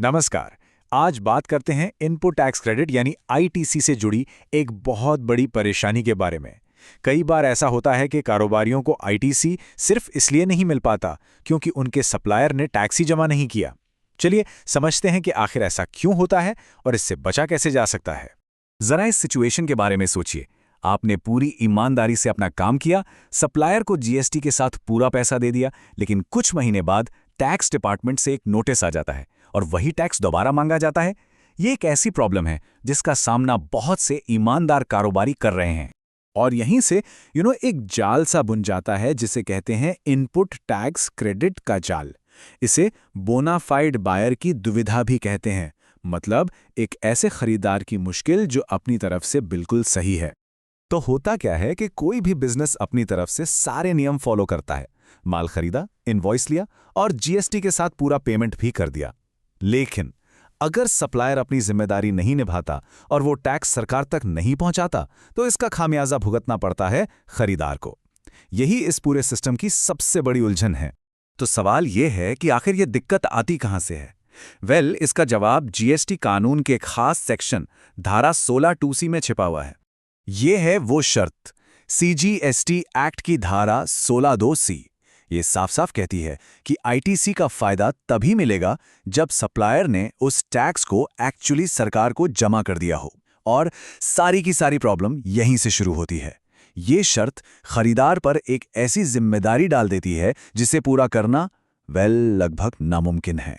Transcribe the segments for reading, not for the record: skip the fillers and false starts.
नमस्कार। आज बात करते हैं इनपुट टैक्स क्रेडिट यानी आईटीसी से जुड़ी एक बहुत बड़ी परेशानी के बारे में। कई बार ऐसा होता है कि कारोबारियों को आईटीसी सिर्फ इसलिए नहीं मिल पाता क्योंकि उनके सप्लायर ने टैक्स ही जमा नहीं किया। चलिए समझते हैं कि आखिर ऐसा क्यों होता है और इससे बचा कैसे जा सकता है। जरा इस सिचुएशन के बारे में सोचिए। आपने पूरी ईमानदारी से अपना काम किया, सप्लायर को जीएसटी के साथ पूरा पैसा दे दिया, लेकिन कुछ महीने बाद टैक्स डिपार्टमेंट से एक नोटिस आ जाता है और वही टैक्स दोबारा मांगा जाता है। ये एक ऐसी प्रॉब्लम है जिसका सामना बहुत से ईमानदार कारोबारी कर रहे हैं। और यहीं से एक जाल सा बुन जाता है जिसे कहते हैं इनपुट टैक्स क्रेडिट का जाल। इसे बोनाफाइड बायर की दुविधा भी कहते हैं, मतलब एक ऐसे खरीदार की मुश्किल जो अपनी तरफ से बिल्कुल सही है। तो होता क्या है कि कोई भी बिजनेस अपनी तरफ से सारे नियम फॉलो करता है, माल खरीदा, इनवॉइस लिया और जीएसटी के साथ पूरा पेमेंट भी कर दिया। लेकिन अगर सप्लायर अपनी जिम्मेदारी नहीं निभाता और वो टैक्स सरकार तक नहीं पहुंचाता तो इसका खामियाजा भुगतना पड़ता है खरीदार को। यही इस पूरे सिस्टम की सबसे बड़ी उलझन है। तो सवाल ये है कि आखिर ये दिक्कत आती कहां से है? इसका जवाब जीएसटी कानून के एक खास सेक्शन धारा 16(2)(c) में छिपा हुआ है। ये है वो शर्त, सीजीएसटी एक्ट की धारा 16(2)(c). ये साफ साफ कहती है कि आईटीसी का फायदा तभी मिलेगा जब सप्लायर ने उस टैक्स को एक्चुअली सरकार को जमा कर दिया हो। और सारी की सारी प्रॉब्लम यहीं से शुरू होती है। ये शर्त खरीदार पर एक ऐसी जिम्मेदारी डाल देती है जिसे पूरा करना लगभग नामुमकिन है।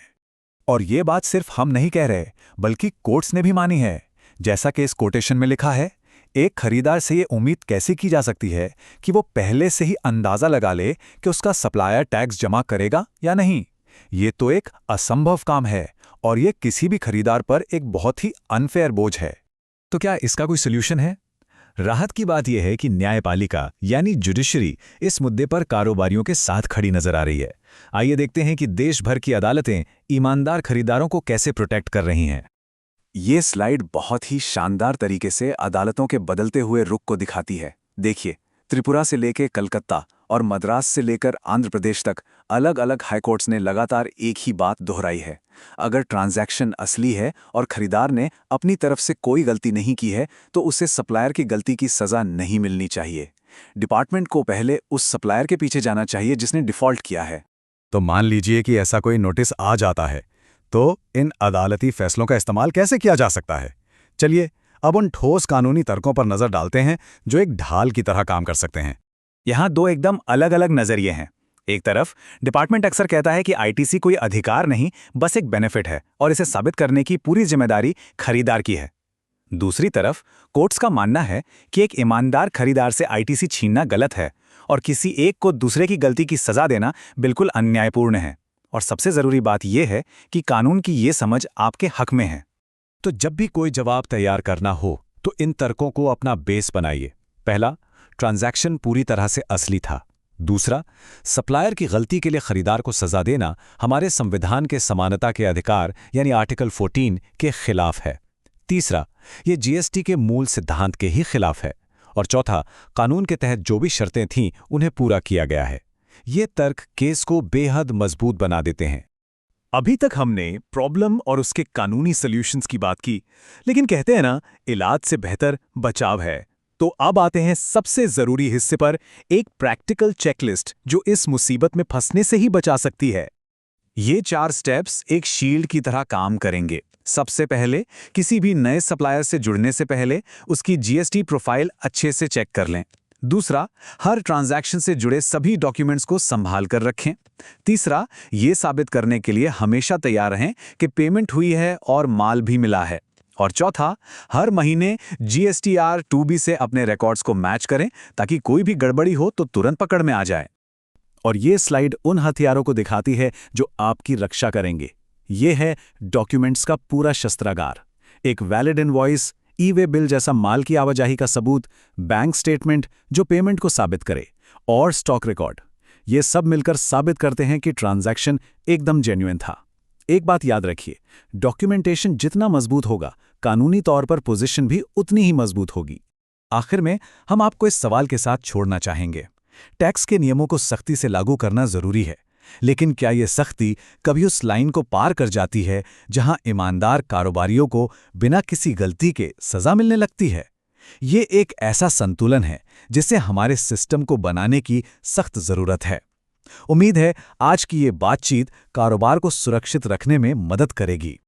और ये बात सिर्फ हम नहीं कह रहे, बल्कि कोर्ट्स ने भी मानी है। जैसा कि इस कोटेशन में लिखा है, एक खरीदार से ये उम्मीद कैसे की जा सकती है कि वो पहले से ही अंदाजा लगा ले कि उसका सप्लायर टैक्स जमा करेगा या नहीं। ये तो एक असंभव काम है और ये किसी भी खरीदार पर एक बहुत ही अनफेयर बोझ है। तो क्या इसका कोई सोल्यूशन है? राहत की बात यह है कि न्यायपालिका यानी जुडिशरी इस मुद्दे पर कारोबारियों के साथ खड़ी नजर आ रही है। आइए देखते हैं कि देश भर की अदालतें ईमानदार खरीदारों को कैसे प्रोटेक्ट कर रही हैं। ये स्लाइड बहुत ही शानदार तरीके से अदालतों के बदलते हुए रुख को दिखाती है। देखिए, त्रिपुरा से लेकर कलकत्ता और मद्रास से लेकर आंध्र प्रदेश तक अलग अलग हाईकोर्ट्स ने लगातार एक ही बात दोहराई है। अगर ट्रांजैक्शन असली है और खरीदार ने अपनी तरफ से कोई गलती नहीं की है तो उसे सप्लायर की गलती की सज़ा नहीं मिलनी चाहिए। डिपार्टमेंट को पहले उस सप्लायर के पीछे जाना चाहिए जिसने डिफ़ॉल्ट किया है। तो मान लीजिए कि ऐसा कोई नोटिस आ जाता है, तो इन अदालती फैसलों का इस्तेमाल कैसे किया जा सकता है? चलिए अब उन ठोस कानूनी तर्कों पर नजर डालते हैं जो एक ढाल की तरह काम कर सकते हैं। यहाँ दो एकदम अलग अलग नजरिए हैं। एक तरफ डिपार्टमेंट अक्सर कहता है कि आईटीसी कोई अधिकार नहीं, बस एक बेनिफिट है और इसे साबित करने की पूरी जिम्मेदारी खरीदार की है। दूसरी तरफ कोर्ट्स का मानना है कि एक ईमानदार खरीदार से आईटीसी छीनना गलत है और किसी एक को दूसरे की गलती की सजा देना बिल्कुल अन्यायपूर्ण है। और सबसे जरूरी बात यह है कि कानून की ये समझ आपके हक में है। तो जब भी कोई जवाब तैयार करना हो तो इन तर्कों को अपना बेस बनाइए। पहला, ट्रांजैक्शन पूरी तरह से असली था। दूसरा, सप्लायर की गलती के लिए खरीदार को सजा देना हमारे संविधान के समानता के अधिकार यानी आर्टिकल 14 के खिलाफ है। तीसरा, ये जीएसटी के मूल सिद्धांत के ही खिलाफ है। और चौथा, कानून के तहत जो भी शर्तें थीं उन्हें पूरा किया गया है। ये तर्क केस को बेहद मजबूत बना देते हैं। अभी तक हमने प्रॉब्लम और उसके कानूनी सॉल्यूशंस की बात की, लेकिन कहते हैं ना, इलाज से बेहतर बचाव है। तो अब आते हैं सबसे जरूरी हिस्से पर, एक प्रैक्टिकल चेकलिस्ट जो इस मुसीबत में फंसने से ही बचा सकती है। ये 4 स्टेप्स एक शील्ड की तरह काम करेंगे। सबसे पहले, किसी भी नए सप्लायर से जुड़ने से पहले उसकी जीएसटी प्रोफाइल अच्छे से चेक कर लें। दूसरा, हर ट्रांजैक्शन से जुड़े सभी डॉक्यूमेंट्स को संभाल कर रखें। तीसरा, ये साबित करने के लिए हमेशा तैयार रहें कि पेमेंट हुई है और माल भी मिला है। और चौथा, हर महीने जीएसटीआर 2B से अपने रिकॉर्ड्स को मैच करें ताकि कोई भी गड़बड़ी हो तो तुरंत पकड़ में आ जाए। और ये स्लाइड उन हथियारों को दिखाती है जो आपकी रक्षा करेंगे। ये है डॉक्यूमेंट्स का पूरा शस्त्रागार। एक वैलिड इनवॉइस, ई-वे बिल जैसा माल की आवाजाही का सबूत, बैंक स्टेटमेंट जो पेमेंट को साबित करे, और स्टॉक रिकॉर्ड। ये सब मिलकर साबित करते हैं कि ट्रांजैक्शन एकदम जेन्युइन था। एक बात याद रखिए, डॉक्यूमेंटेशन जितना मजबूत होगा, कानूनी तौर पर पोजीशन भी उतनी ही मजबूत होगी। आखिर में हम आपको इस सवाल के साथ छोड़ना चाहेंगे। टैक्स के नियमों को सख्ती से लागू करना जरूरी है, लेकिन क्या ये सख्ती कभी उस लाइन को पार कर जाती है जहां ईमानदार कारोबारियों को बिना किसी गलती के सजा मिलने लगती है? ये एक ऐसा संतुलन है जिसे हमारे सिस्टम को बनाने की सख्त जरूरत है। उम्मीद है आज की ये बातचीत कारोबार को सुरक्षित रखने में मदद करेगी।